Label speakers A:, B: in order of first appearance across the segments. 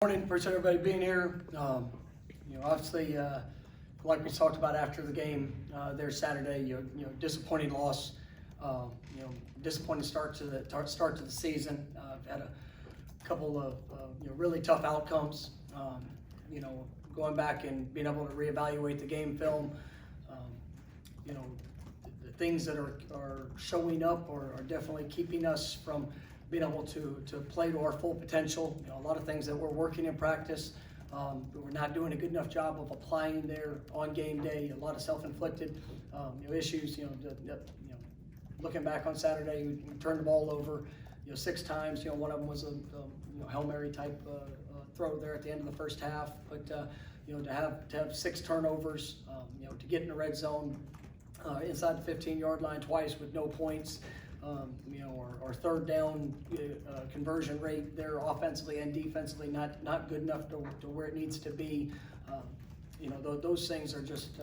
A: Morning, appreciate everybody being here. Obviously, like we talked about after the game there Saturday, disappointing loss. Disappointing start to the season. Had a couple of really tough outcomes. Going back and being able to reevaluate the game film. The things that are showing up are definitely keeping us from being able to play to our full potential. A lot of things that we're working in practice, but we're not doing a good enough job of applying there on game day. A lot of self-inflicted issues. Looking back on Saturday, we turned the ball over 6 times. One of them was a Hail Mary type throw there at the end of the first half. But to have 6 turnovers, to get in the red zone inside the 15-yard line twice with no points. Our third down conversion rate there offensively and defensively not good enough to where it needs to be. Those things are just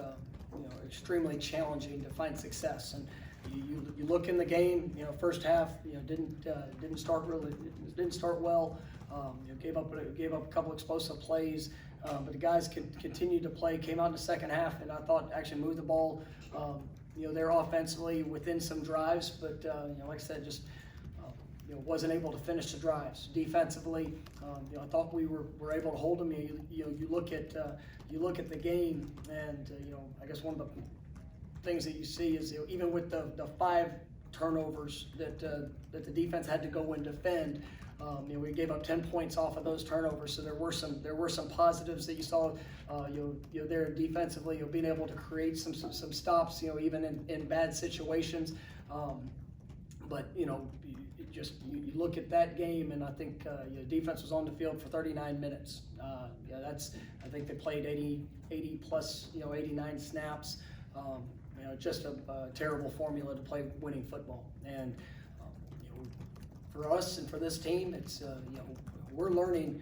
A: extremely challenging to find success. And you look in the game, first half didn't start well. Gave up a couple explosive plays, but the guys continued to play. Came out in the second half, and I thought actually moved the ball. They're offensively within some drives, but like I said, just wasn't able to finish the drives. Defensively, I thought we were able to hold them. You look at the game, and I guess one of the things that you see is even with the 5 turnovers that the defense had to go and defend. We gave up 10 points off of those turnovers, so there were some positives that you saw. There defensively, being able to create some stops, even in bad situations. But you look at that game, and I think defense was on the field for 39 minutes. I think they played 80 plus 89 snaps. Just a terrible formula to play winning football. And for us and for this team, it's we're learning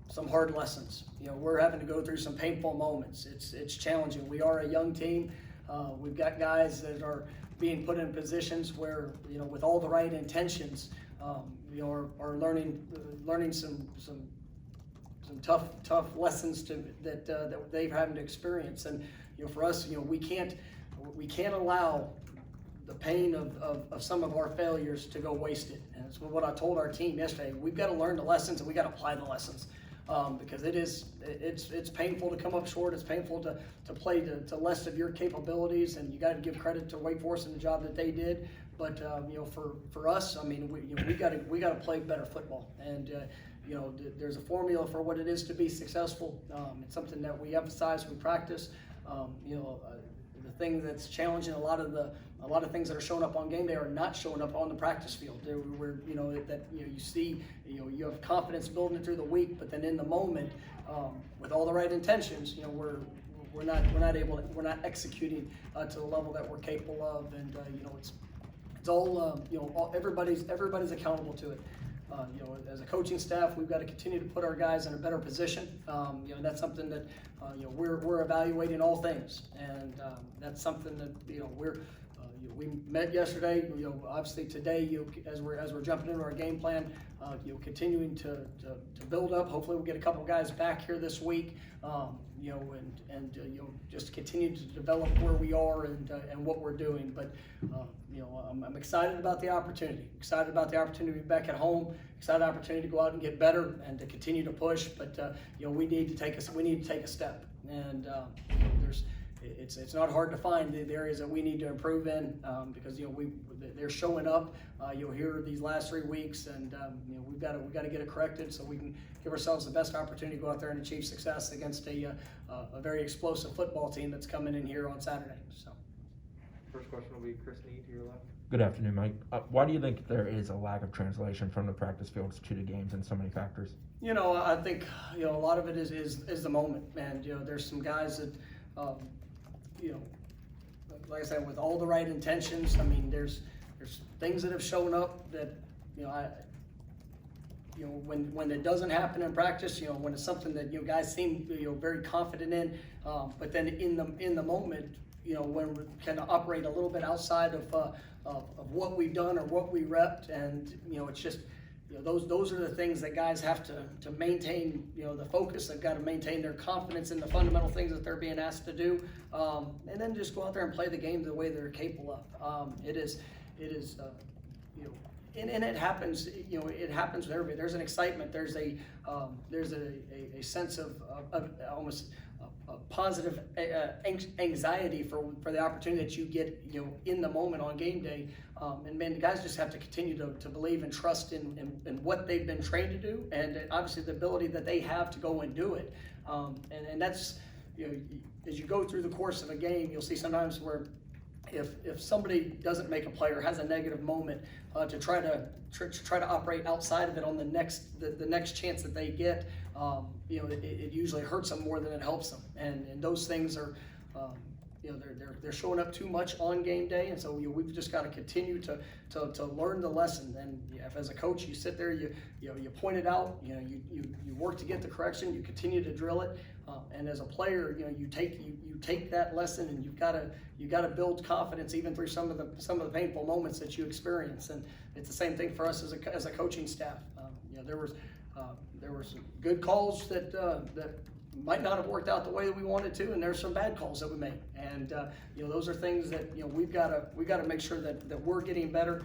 A: some hard lessons. We're having to go through some painful moments. It's challenging. We are a young team. We've got guys that are being put in positions where with all the right intentions, are learning some tough lessons that they're having to experience. And for us, we can't allow the pain of some of our failures to go wasted. And it's what I told our team yesterday. We've got to learn the lessons, and we got to apply the lessons, because it's painful to come up short. It's painful to play to less of your capabilities, and you got to give credit to Wake Forest and the job that they did. But for us, I mean, we got to play better football, and there's a formula for what it is to be successful. It's something that we emphasize, we practice. The thing that's challenging, a lot of things that are showing up on game day are not showing up on the practice field. You see, you have confidence building it through the week, but then in the moment, with all the right intentions, we're not executing to the level that we're capable of, and it's all everybody's accountable to it. As a coaching staff, we've got to continue to put our guys in a better position. That's something that we're evaluating all things, and that's something that we met yesterday. Obviously today, as we're jumping into our game plan, continuing to build up. Hopefully, we'll get a couple guys back here this week. And just continue to develop where we are and what we're doing. But I'm excited about the opportunity. Excited about the opportunity to be back at home. Excited opportunity to go out and get better and to continue to push. But we need to take a step. And it's not hard to find the areas that we need to improve in, because they're showing up. Here these last 3 weeks, and we've got to get it corrected so we can give ourselves the best opportunity to go out there and achieve success against a very explosive football team that's coming in here on Saturday. So,
B: first question will be Chris Need to your left.
C: Good afternoon, Mike. Why do you think there is a lack of translation from the practice fields to the games in so many factors?
A: I think a lot of it is the moment, and there's some guys that. Like I said, with all the right intentions, I mean, there's things that have shown up that, when it doesn't happen in practice, when it's something that guys seem very confident in, but then in the moment, when we kind of operate a little bit outside of what we've done or what we repped, and it's just those are the things that guys have to maintain, the focus. They've got to maintain their confidence in the fundamental things that they're being asked to do, and then just go out there and play the game the way they're capable of. It is, and it happens, it happens with everybody. There's an excitement. There's a sense of almost a positive anxiety for the opportunity that you get, in the moment on game day. And man, the guys just have to continue to believe and trust in what they've been trained to do, and obviously the ability that they have to go and do it. And that's, as you go through the course of a game, you'll see sometimes where if somebody doesn't make a play or has a negative moment, to try to operate outside of it on the next chance that they get, it usually hurts them more than it helps them. And those things are, they're showing up too much on game day, and so we've just got to continue to learn the lesson. And if as a coach you sit there, you point it out, you work to get the correction, you continue to drill it, and as a player, you take that lesson, and you've got to build confidence even through some of the painful moments that you experience. And it's the same thing for us as a coaching staff. There were some good calls that might not have worked out the way that we wanted to, and there's some bad calls that we made. And those are things that we've got to make sure that we're getting better.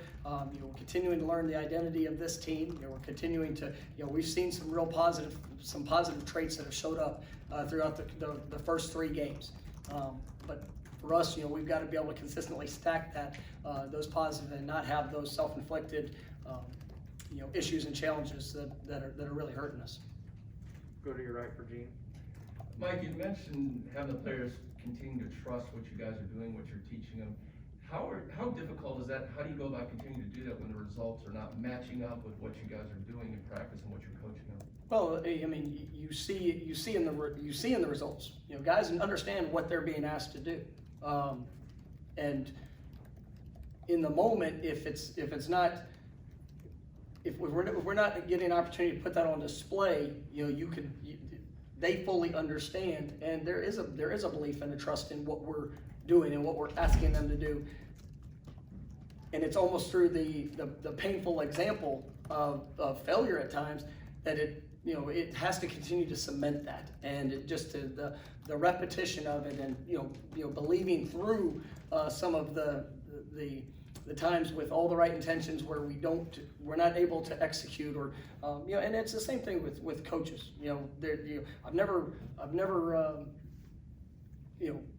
A: Continuing to learn the identity of this team. We're continuing to we've seen some real positive traits that have showed up throughout the first 3 games. But for us, we've got to be able to consistently stack those positive and not have those self-inflicted issues and challenges that are really hurting us.
B: Go to your right for Gene.
D: Mike, you mentioned having the players continue to trust what you guys are doing, what you're teaching them. How difficult is that? How do you go about continuing to do that when the results are not matching up with what you guys are doing in practice and what you're coaching them?
A: Well, I mean, you see in the results. Guys understand what they're being asked to do, and in the moment, if we're not getting an opportunity to put that on display, they fully understand, and there is a belief and a trust in what we're doing and what we're asking them to do. And it's almost through the painful example of failure at times that it has to continue to cement that, and it just the repetition of it, and believing through some of the times with all the right intentions where we're not able to execute, or and it's the same thing with coaches. I've never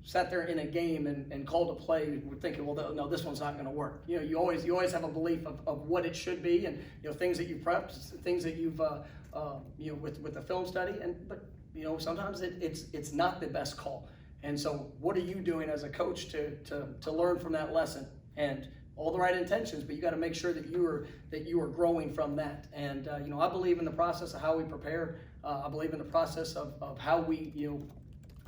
A: sat there in a game and called a play thinking, well, no, this one's not going to work. You always have a belief of what it should be, and things that you've prepped, things that you've with the film study, but sometimes it's not the best call. And so what are you doing as a coach to learn from that lesson? And all the right intentions, but you got to make sure that you are growing from that. And I believe in the process of how we prepare. I believe in the process of how we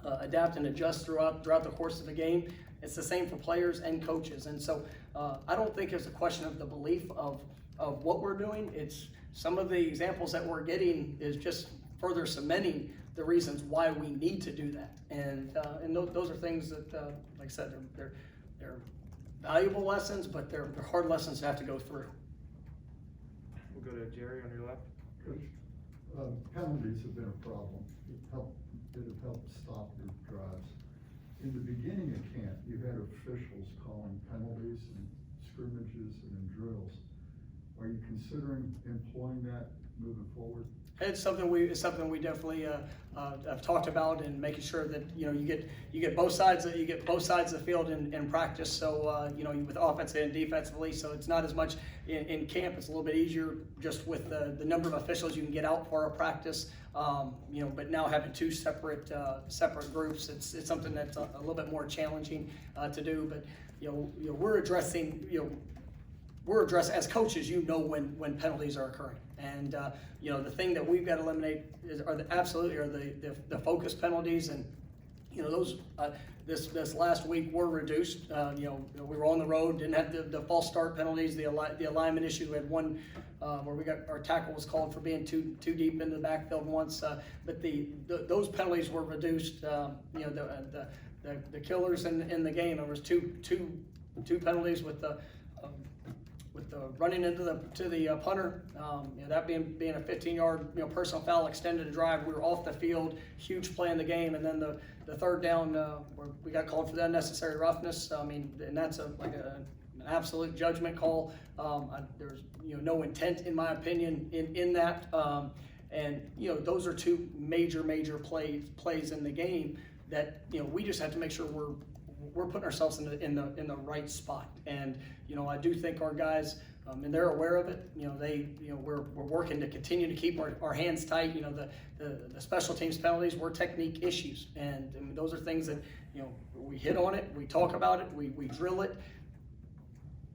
A: adapt and adjust throughout the course of the game. It's the same for players and coaches. And so I don't think it's a question of the belief of what we're doing. It's some of the examples that we're getting is just further cementing the reasons why we need to do that. And those are things that, like I said, they're valuable lessons, but they're hard lessons to have to go through.
B: We'll go to Jerry on your left.
E: Coach, penalties have been a problem. It have helped stop your drives. In the beginning of camp, you had officials calling penalties and scrimmages and in drills. Are you considering employing that moving forward?
A: It's something we definitely have talked about, and making sure that you get both sides of the field in practice. So with offensively and defensively. So it's not as much in camp. It's a little bit easier just with the number of officials you can get out for a practice. But now having 2 separate groups, it's something that's a little bit more challenging to do. But we're addressing as coaches, when penalties are occurring. And the thing that we've got to eliminate are the focus penalties, and those this last week were reduced. We were on the road, didn't have the false start penalties, the alignment issue. We had one where our tackle was called for being too deep into the backfield once, but those penalties were reduced. The killers in the game, there was two penalties with running into the punter, that being a 15-yard personal foul extended a drive. We were off the field, huge play in the game, and then the third down where we got called for the unnecessary roughness. I mean, and that's an absolute judgment call. There's no intent, in my opinion, in that. And those are two major plays in the game that we just have to make sure we're putting ourselves in the right spot. And I do think our guys, and they're aware of it. We're working to continue to keep our hands tight. The special teams penalties were technique issues, and those are things that we hit on it, we talk about it, we drill it.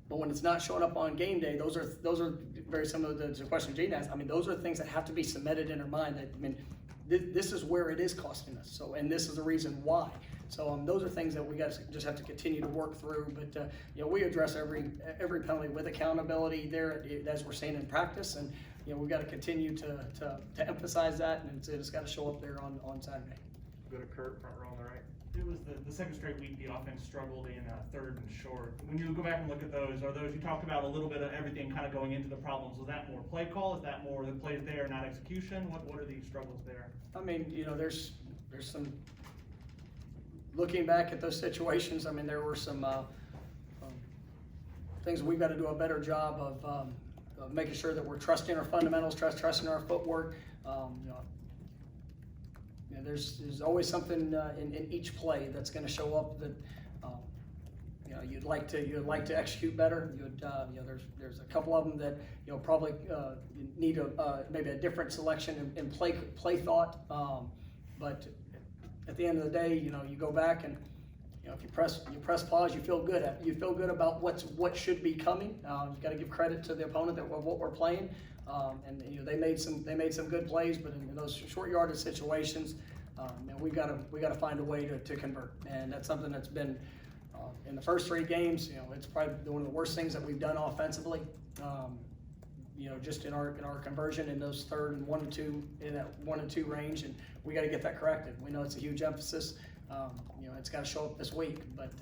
A: But when it's not showing up on game day, those are very similar to the question Gene asked. I mean, those are things that have to be cemented in our mind. That this is where it is costing us. So, and this is the reason why. So, those are things that we just have to continue to work through. But we address every penalty with accountability there, as we're seeing in practice, and we've got to continue to emphasize that, and it's got to show up there on Saturday.
B: Go to Kurt, front row on the right.
F: It was the second straight week the offense struggled in third and short. When you go back and look at those, are those, you talked about a little bit of everything kind of going into the problems. Was that more play call? Is that more the plays there, not execution? What are the struggles there?
A: I mean, there's some, looking back at those situations, I mean, there were some things we've got to do a better job of making sure that we're trusting our fundamentals, trusting our footwork. There's always something in each play that's going to show up that you'd like to execute better. There's a couple of them that probably need maybe a different selection in play thought. But at the end of the day, you go back and if you press pause, you feel good about what should be coming. You've got to give credit to the opponent of what we're playing. And they made some good plays, but in those short yardage situations, we got to find a way to convert, and that's something that's been in the first 3 games. It's probably one of the worst things that we've done offensively. Just in our conversion in those third and 1 and 2 in that 1 and 2 range, and we got to get that corrected. We know it's a huge emphasis. It's got to show up this week, but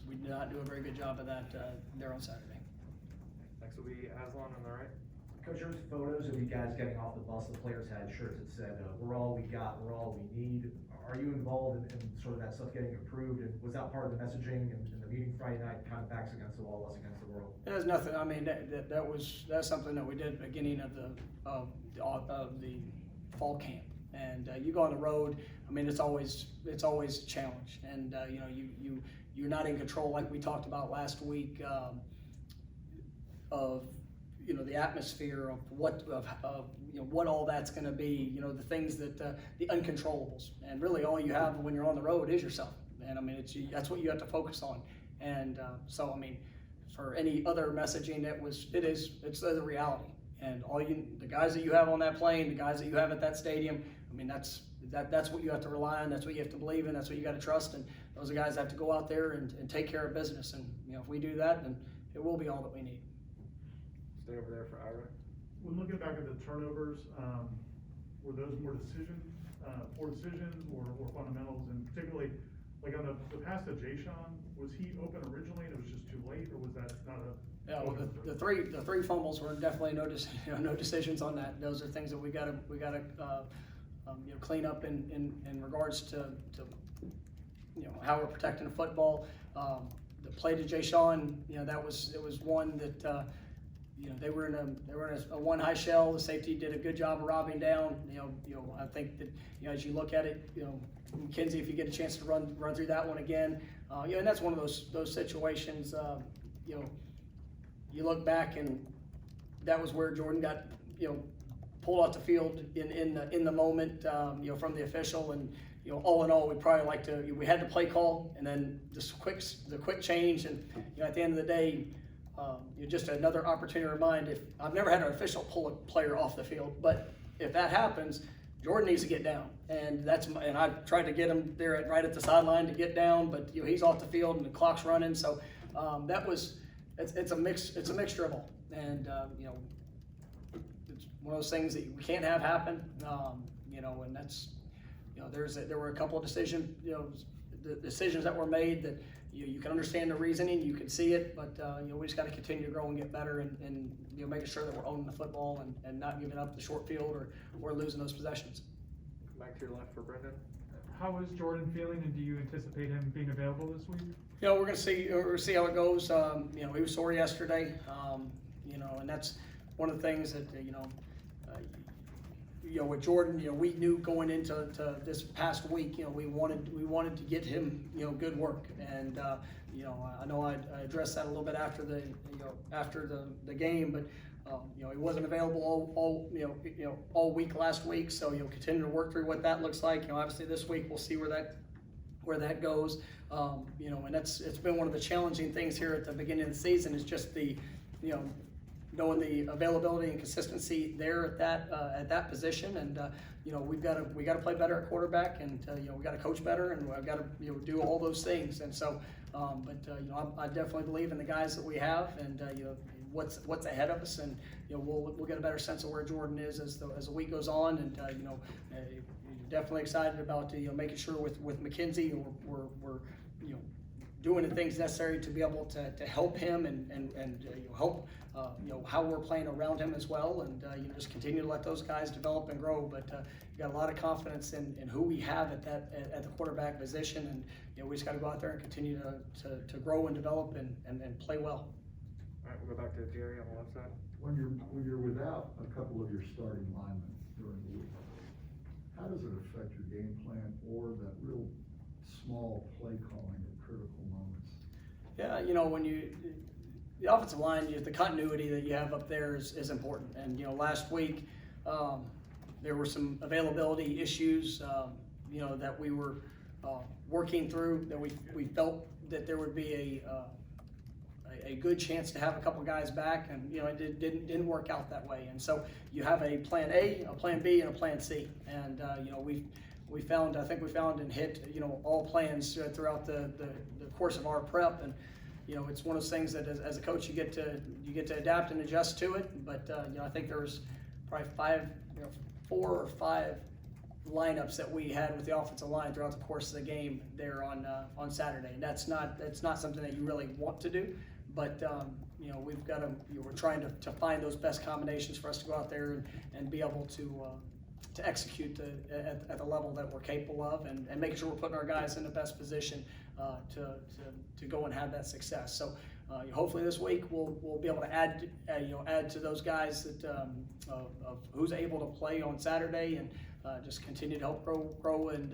A: we did not do a very good job of that there on Saturday.
B: Next will be Aslan on the right.
G: Coach, there's photos of you guys getting off the bus. The players had shirts that said, we're all we got, we're all we need. Are you involved in sort of that stuff getting approved? And was that part of the messaging in the meeting Friday night, kind of backs against the wall, us against the world?
A: There's nothing. I mean, that's something that we did at the beginning of the fall camp. And you go on the road. I mean, it's always a challenge. And you're not in control, like we talked about last week, of the atmosphere of what all that's going to be. The things that the uncontrollables. And really, all you have when you're on the road is yourself. And I mean, that's what you have to focus on. And so I mean, for any other messaging, it's the reality. And the guys that you have on that plane, the guys that you have at that stadium, I mean, that's what you have to rely on. That's what you have to believe in. That's what you got to trust. And those guys have to go out there and take care of business. And if we do that, then it will be all that we need.
B: Stay over there for Ira.
H: When looking back at the turnovers, were those more poor decisions or fundamentals? And particularly, like on the pass to Jay-Sean, was he open originally and it was just too late, or was that not a?
A: Yeah, well, the three fumbles were definitely no decisions on that. Those are things that we gotta clean up in regards to how we're protecting the football. The play to Jay-Sean, it was one that they were in a one high shell. The safety did a good job of robbing down. I think that as you look at it, McKenzie, if you get a chance to run through that one again, and that's one of those situations. You look back and that was where Jordan got pulled off the field in the moment from the official. And all in all, we had the play call and then the quick change. And at the end of the day, just another opportunity to remind, if I've never had an official pull a player off the field, but if that happens, Jordan needs to get down, and I tried to get him there right at the sideline to get down, but he's off the field and the clock's running. So it's a mixture of all, and it's one of those things that we can't have happen. And that's there were a couple of decisions, the decisions that were made that you can understand the reasoning, you can see it, but we just got to continue to grow and get better, and making sure that we're owning the football and not giving up the short field or losing those possessions.
B: Back to your left for Brendan.
I: How is Jordan feeling, and do you anticipate him being available this week?
A: We're gonna see how it goes. He was sore yesterday, and that's one of the things that with Jordan, we knew going into this past week, we wanted to get him, good work, and I know I addressed that a little bit after the game, but he wasn't available all week last week, so continue to work through what that looks like. Obviously this week we'll see where that goes, and it's been one of the challenging things here at the beginning of the season is just the knowing the availability and consistency there at that position, and we got to play better at quarterback, and we got to coach better, and we've got to do all those things, and so I definitely believe in the guys that we have, and what's ahead of us, and we'll get a better sense of where Jordan is as the week goes on, and definitely excited about making sure with McKenzie we're doing the things necessary to be able to help him and help how we're playing around him as well, and just continue to let those guys develop and grow. But you got a lot of confidence in who we have at the quarterback position, and we just got to go out there and continue to grow and develop and play well.
B: All right, we'll go back to Jerry on the left side.
E: When you're without a couple of your starting linemen during the week, how does it affect your game plan or that real small play calling at critical moments?
A: Yeah, when the offensive line, the continuity that you have up there is important. And last week there were some availability issues, that we were working through. That we felt that there would be a good chance to have a couple guys back, and it didn't work out that way. And so you have a plan A, a plan B, and a plan C. And we found and hit all plans throughout the course of our prep, and it's one of those things that as a coach you get to adapt and adjust to it. But I think there was probably 4 or 5 lineups that we had with the offensive line throughout the course of the game there on Saturday, and that's not something that you really want to do. But we've got to we're trying to find those best combinations for us to go out there and be able to execute at the level that we're capable of, and making sure we're putting our guys in the best position to go and have that success. So hopefully this week we'll be able to add to those guys that of who's able to play on Saturday, and just continue to help grow and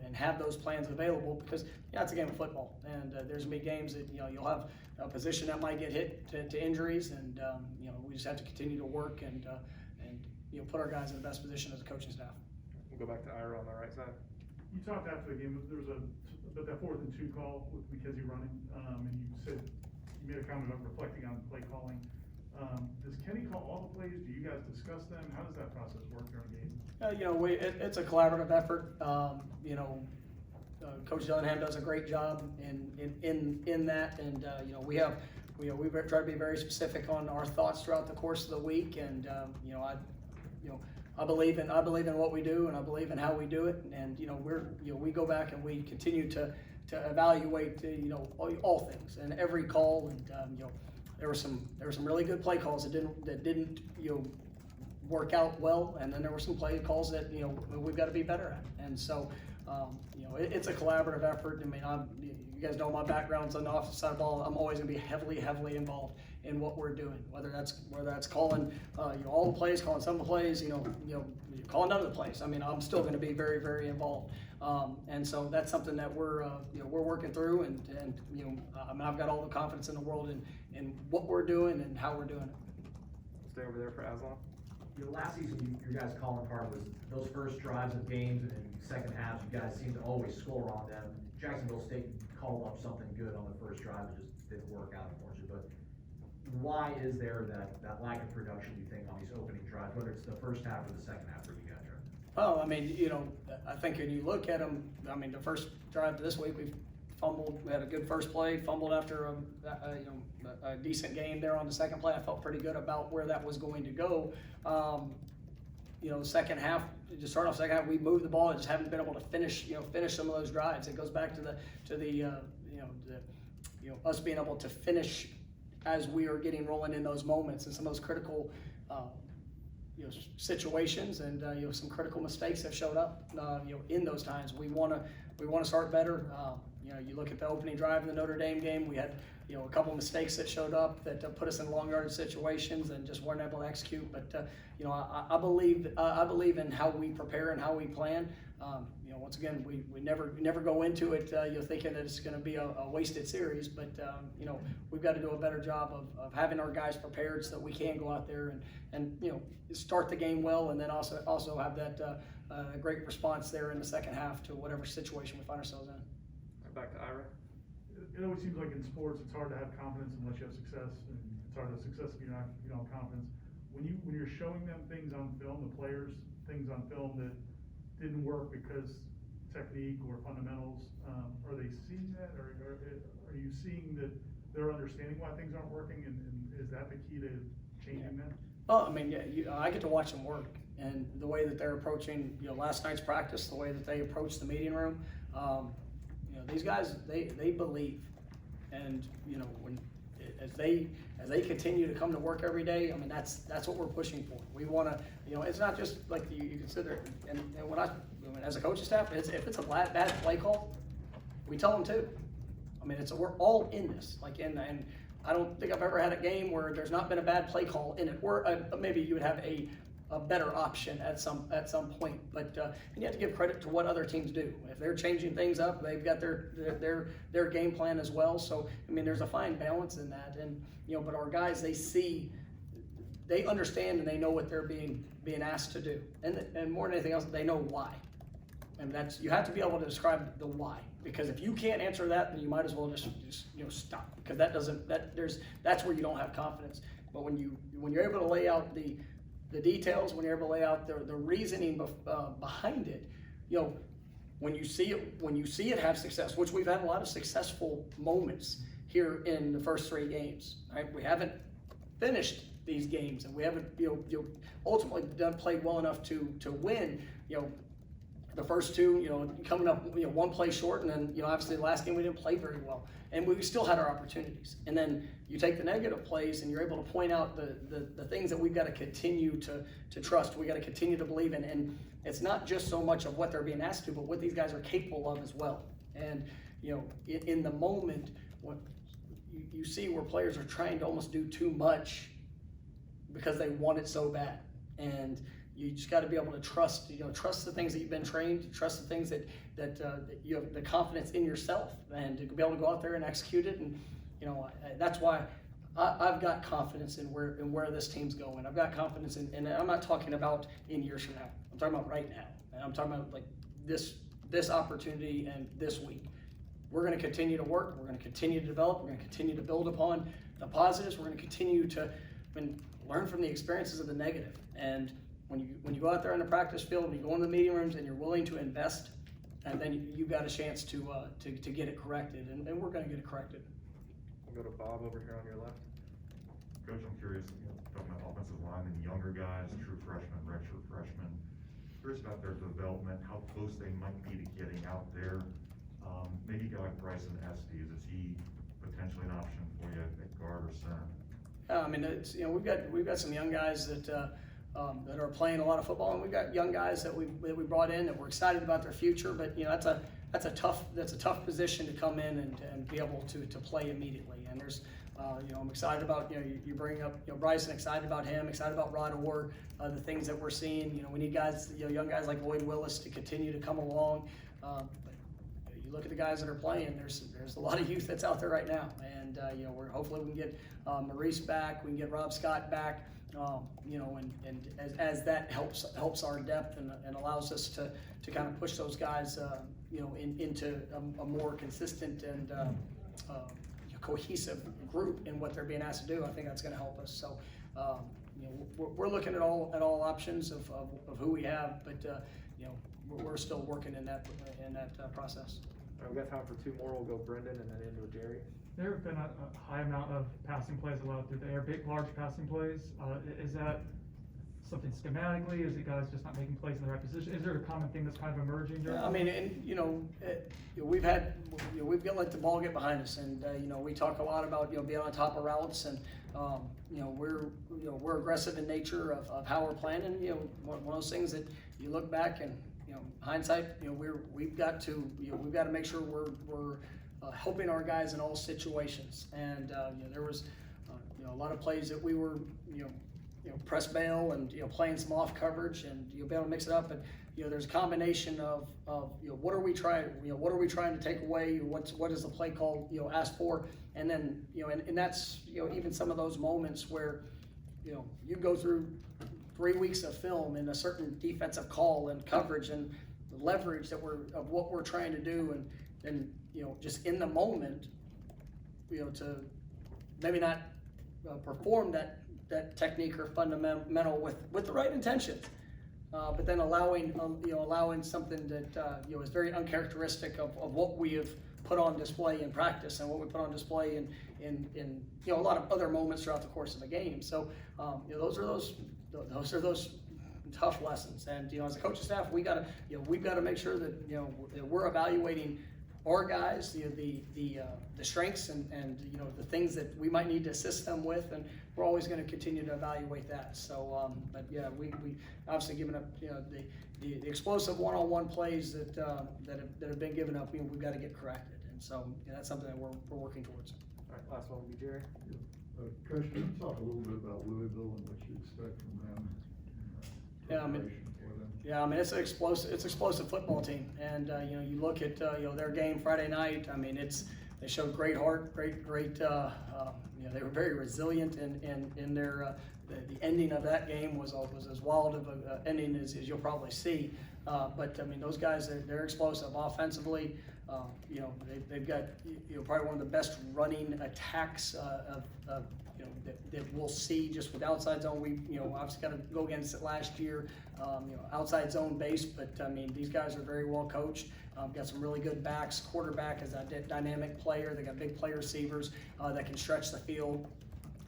A: and have those plans available, because it's a game of football, and there's gonna be games that you'll have a position that might get hit to injuries, and we just have to continue to work and put our guys in the best position as a coaching staff.
B: We'll go back to Ira on the right side.
H: You talked after the game, there was about that 4th and 2 call with McKenzie running, and you made a comment about reflecting on play calling. Does Kenny call all the plays? Do you guys discuss them? How does that process work during a game?
A: It's a collaborative effort. Coach Dillingham does a great job in that, and we try to be very specific on our thoughts throughout the course of the week, and I believe in what we do, and I believe in how we do it, and we go back and we continue to evaluate all things and every call, and there were some really good play calls that didn't work out well, and then there were some play calls that we've got to be better at, and so it's a collaborative effort. I mean, you guys know my background's on the offensive side of the ball. I'm always going to be heavily involved in what we're doing, whether that's calling all the plays, calling some of the plays, calling none of the plays. I mean, I'm still going to be very involved, and so that's something that we're working through, and I mean, I've got all the confidence in the world in what we're doing and how we're doing it.
B: Stay over there for Aslan.
G: Last season, your guys' calling card was those first drives of games and second halves, you guys seemed to always score on them. Jacksonville State called up something good on the first drive, it just didn't work out, unfortunately. But why is there that lack of production, you think, on these opening drives, whether it's the first half or the second half for you guys?
A: Well, I mean, I think when you look at them, I mean, the first drive this week, we fumbled. We had a good first play, fumbled after a decent game there on the second play. I felt pretty good about where that was going to go. Second half, to start off second half, we moved the ball. I just haven't been able to finish some of those drives. It goes back to the us being able to finish as we are getting rolling in those moments and some of those critical situations, and some critical mistakes have showed up in those times. We want to start better. You look at the opening drive in the Notre Dame game, we had a couple of mistakes that showed up that put us in long yardage situations and just weren't able to execute. But I believe in how we prepare and how we plan. Once again, we never go into it thinking that it's going to be a wasted series, but we've got to do a better job of having our guys prepared so that we can go out there and start the game well, and then also have that great response there in the second half to whatever situation we find ourselves in.
B: Back to Ira.
H: It always seems like in sports, it's hard to have confidence unless you have success, and it's hard to have success if you don't have confidence. When you're showing them things on film, the players, things on film that didn't work because technique or fundamentals, are they seeing that, or are you seeing that they're understanding why things aren't working, and is that the key to changing that?
A: Well, I mean, I get to watch them work, and the way that they're approaching, last night's practice, the way that they approach the meeting room. These guys, they believe, and when as they continue to come to work every day, I mean that's what we're pushing for. We want to, it's not just like you consider, and when as a coaching staff, if it's a bad play call, we tell them too. I mean, we're all in this, and I don't think I've ever had a game where there's not been a bad play call in it, or maybe you would have a better option at some point, but and you have to give credit to what other teams do. If they're changing things up, they've got their game plan as well. So I mean, there's a fine balance in that, and but our guys, they understand and they know what they're being asked to do, and more than anything else, they know why. And you have to be able to describe the why, because if you can't answer that, then you might as well just stop, because that's where you don't have confidence. But when you're able to lay out the details, when you're able to lay out the reasoning behind it, when you see it have success, which we've had a lot of successful moments here in the first 3 games. Right? We haven't finished these games, and we haven't ultimately played well enough to win. The first 2, coming up, 1 play short, and then obviously the last game we didn't play very well, and we still had our opportunities. And then you take the negative plays, and you're able to point out the things that we've got to continue to trust. We got to continue to believe in, and it's not just so much of what they're being asked to, but what these guys are capable of as well. And in the moment, what you see where players are trying to almost do too much because they want it so bad, and you just got to be able to trust the things that you've been trained, trust the things that you have the confidence in yourself, and to be able to go out there and execute it. And that's why I've got confidence in where this team's going. I've got confidence in, and I'm not talking about in years from now. I'm talking about right now. And I'm talking about like this opportunity and this week. We're going to continue to work. We're going to continue to develop. We're going to continue to build upon the positives. We're going to continue to learn from the experiences of the negative. And when you go out there on the practice field, when you go into the meeting rooms, and you're willing to invest, and then you've got a chance to get it corrected, and we're going to get it corrected.
B: We'll go to Bob over here on your left.
J: Coach, I'm curious, talking about offensive linemen, younger guys, true freshmen, redshirt freshmen, curious about their development, how close they might be to getting out there. Maybe a guy like Bryson Estes, is he potentially an option for you at guard or center?
A: I mean, it's we've got some young guys that are playing a lot of football, and we've got young guys that we brought in that we're excited about their future. But that's a tough position to come in and be able to play immediately. And there's I'm excited about you bring up Bryson, excited about him, excited about Rod Orr, the things that we're seeing. We need guys, young guys like Lloyd Willis to continue to come along. But you look at the guys that are playing. There's a lot of youth that's out there right now, and we're hopefully we can get Maurice back, we can get Rob Scott back. And as that helps our depth and allows us to kind of push those guys, into a more consistent and cohesive group in what they're being asked to do. I think that's going to help us. So, we're looking at all options of who we have, but we're still working in that process.
B: All right, we got time for 2 more. We'll go Brendan and then into with Jerry.
I: There have been a high amount of passing plays allowed through the air, big, large passing plays. Is that something schematically? Is it guys just not making plays in the right position? Is there a common thing that's kind of emerging during?
A: I mean, and, we've got to let the ball get behind us, and, we talk a lot about, being on top of routes, and, we're aggressive in nature of how we're playing, and, one of those things that you look back and, hindsight, we've got to make sure we're helping our guys in all situations, and, there was, a lot of plays that we were, press bail and, playing some off coverage, and you'll be able to mix it up, and, there's a combination of what are we trying to take away, what is the play call, asked for, and then, and that's, even some of those moments where, you go through 3 weeks of film in a certain defensive call and coverage and leverage of what we're trying to do, and just in the moment, to maybe not perform that technique or fundamental with the right intentions, but then allowing something that is very uncharacteristic of what we have put on display in practice and what we put on display in a lot of other moments throughout the course of the game. So those are those tough lessons, and as a coaching staff, we've got to make sure that that we're evaluating our guys, the strengths and the things that we might need to assist them with, and we're always going to continue to evaluate that. So, but yeah, we obviously given up the explosive one-on-one plays that have been given up. We've got to get corrected, and so that's something that we're working towards.
B: All right, last one will be Jerry.
E: Coach, can you talk a little bit about Louisville and what you expect from them?
A: Yeah, I mean,
E: preparation for them?
A: Yeah, I mean, it's an explosive football team, and you look at their game Friday night. I mean, they showed great heart, great. They were very resilient in their the ending of that game was as wild of an ending as you'll probably see. But I mean, those guys, they're explosive offensively. They've got probably one of the best running attacks that we'll see just with outside zone. We obviously got to go against it last year, outside zone based, but I mean, these guys are very well coached. Got some really good backs. Quarterback is a dynamic player. They got big play receivers that can stretch the field,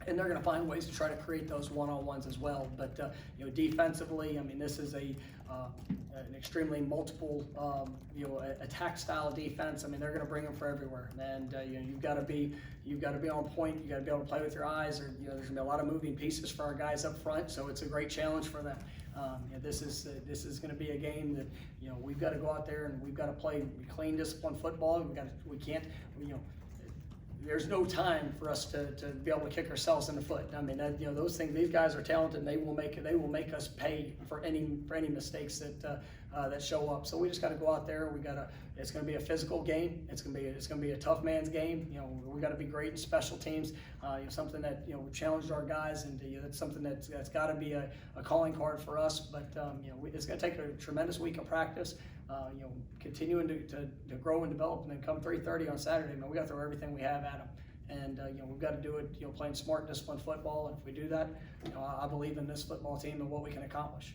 A: and they're going to find ways to try to create those one-on-ones as well. But defensively, I mean, this is an extremely multiple attack style defense. I mean, they're going to bring them for everywhere, and you've got to be on point. You got to be able to play with your eyes. Or there's going to be a lot of moving pieces for our guys up front, so it's a great challenge for them. This is going to be a game that we've got to go out there and we've got to play clean, disciplined football. We can't. There's no time for us to be able to kick ourselves in the foot. I mean, those things. These guys are talented, and they will make us pay for any mistakes that show up. So we just got to go out there. It's going to be a physical game. It's going to be a tough man's game. We got to be great in special teams. Something that we challenged our guys, and that's something that's got to be a calling card for us. But it's going to take a tremendous week of practice. Continuing to grow and develop, and then come 3:30 on Saturday, man, we got to throw everything we have at them, and we've got to do it, playing smart, disciplined football. And if we do that, I believe in this football team and what we can accomplish.